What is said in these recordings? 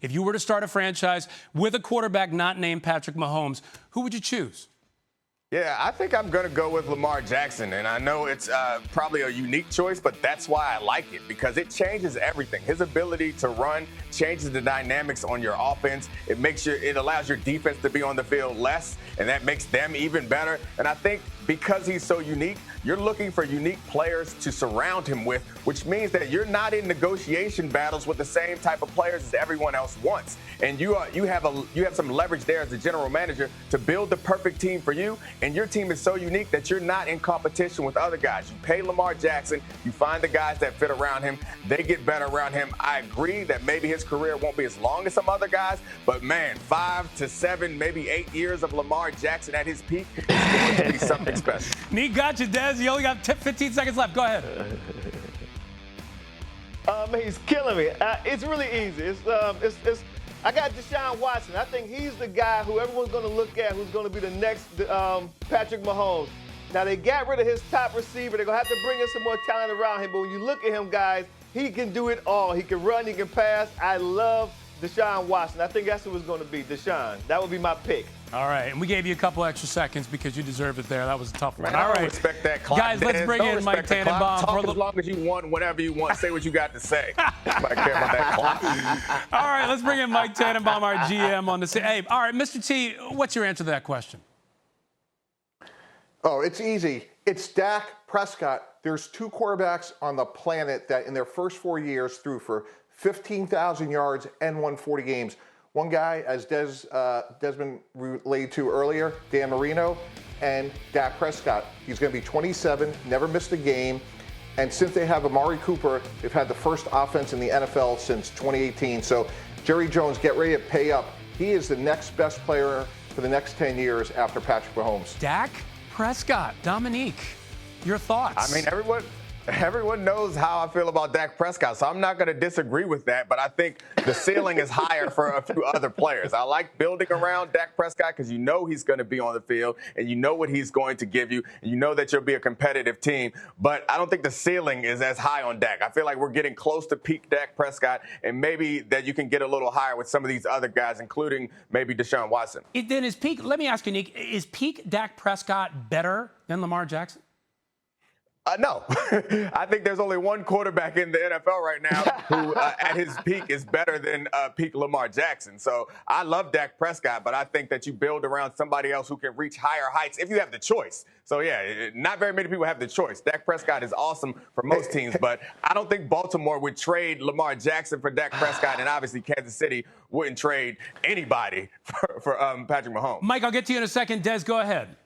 If you were to start a franchise with a quarterback not named Patrick Mahomes, who would you choose? Yeah, I think I'm going to go with Lamar Jackson. And I know it's probably a unique choice, but that's why I like it, because it changes everything. His ability to run changes the dynamics on your offense. It allows your defense to be on the field less, and that makes them even better. And I think because he's so unique, you're looking for unique players to surround him with, which means that you're not in negotiation battles with the same type of players as everyone else wants. And you have some leverage there as the general manager to build the perfect team for you. And your team is so unique that you're not in competition with other guys. You pay Lamar Jackson, you find the guys that fit around him, they get better around him. I agree that maybe his career won't be as long as some other guys, but man, 5 to 7, maybe 8 years of Lamar Jackson at his peak is going to be something special. Neat, got you, Des. You only got 15 seconds left. Go ahead. He's killing me. It's really easy. I got Deshaun Watson. I think he's the guy who everyone's going to look at who's going to be the next Patrick Mahomes. Now, they got rid of his top receiver. They're going to have to bring in some more talent around him. But when you look at him, guys, he can do it all. He can run. He can pass. I love Deshaun Watson. I think that's who it's going to be, Deshaun. That would be my pick. All right, and we gave you a couple extra secones because you deserved it there. That was a tough one. Man, All I right, don't respect that clock. guys, let's bring in Mike Tannenbaum. Talk as long as you want, whenever you want. Say what you got to say. I care about that clock. All right, let's bring in Mike Tannenbaum, our GM, on the scene. Hey, all right, Mr. T, what's your answer to that question? Oh, it's easy. It's Dak Prescott. There's 2 quarterbacks on the planet that in their first 4 years threw for 15,000 yards and won 40 games. One guy, as Desmond relayed to earlier, Dan Marino, and Dak Prescott. He's going to be 27, never missed a game. And since they have Amari Cooper, they've had the first offense in the NFL since 2018. So Jerry Jones, get ready to pay up. He is the next best player for the next 10 years after Patrick Mahomes. Dak Prescott. Domonique, your thoughts? I mean, everyone knows how I feel about Dak Prescott, so I'm not going to disagree with that, but I think the ceiling is higher for a few other players. I like building around Dak Prescott because you know he's going to be on the field, and you know what he's going to give you, and you know that you'll be a competitive team, but I don't think the ceiling is as high on Dak. I feel like we're getting close to peak Dak Prescott, and maybe that you can get a little higher with some of these other guys, including maybe Deshaun Watson. Then is peak, let me ask you, Nick, is peak Dak Prescott better than Lamar Jackson? No. I think there's only one quarterback in the NFL right now who at his peak is better than peak Lamar Jackson. So I love Dak Prescott, but I think that you build around somebody else who can reach higher heights if you have the choice. So, yeah, not very many people have the choice. Dak Prescott is awesome for most teams, but I don't think Baltimore would trade Lamar Jackson for Dak Prescott, and obviously Kansas City wouldn't trade anybody for Patrick Mahomes. Mike, I'll get to you in a second. Des, go ahead.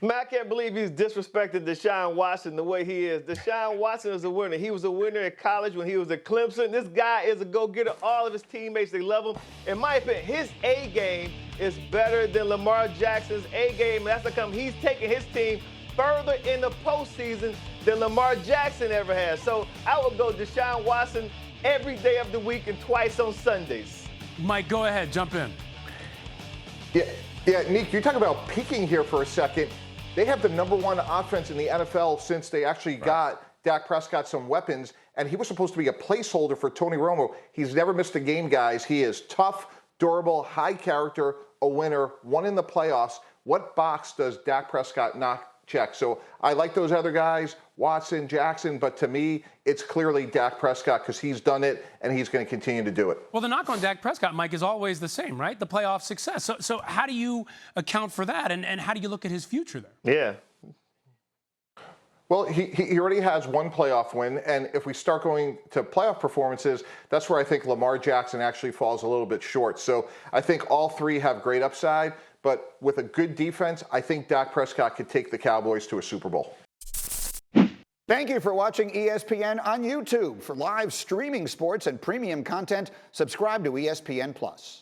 Man, I can't believe he's disrespected Deshaun Watson the way he is. Deshaun Watson is a winner. He was a winner at college when he was at Clemson. This guy is a go-getter. All of his teammates, they love him. In my opinion, his A game is better than Lamar Jackson's A game. And that's because he's taking his team further in the postseason than Lamar Jackson ever has. So I would go Deshaun Watson every day of the week and twice on Sundays. Mike, go ahead. Jump in. Yeah, Nick, you're talking about peaking here for a second. They have the #1 offense in the NFL since they actually got Dak Prescott some weapons, and he was supposed to be a placeholder for Tony Romo. He's never missed a game, guys. He is tough, durable, high character, a winner, won in the playoffs. What box does Dak Prescott not check? So I like those other guys, Watson, Jackson, but to me, it's clearly Dak Prescott because he's done it and he's going to continue to do it. Well, the knock on Dak Prescott, Mike, is always the same, right? The playoff success. So how do you account for that, and how do you look at his future there? Yeah. Well, he already has one playoff win, and if we start going to playoff performances, that's where I think Lamar Jackson actually falls a little bit short. So I think all three have great upside, but with a good defense, I think Dak Prescott could take the Cowboys to a Super Bowl. Thank you for watching ESPN on YouTube. For live streaming sports and premium content, subscribe to ESPN+.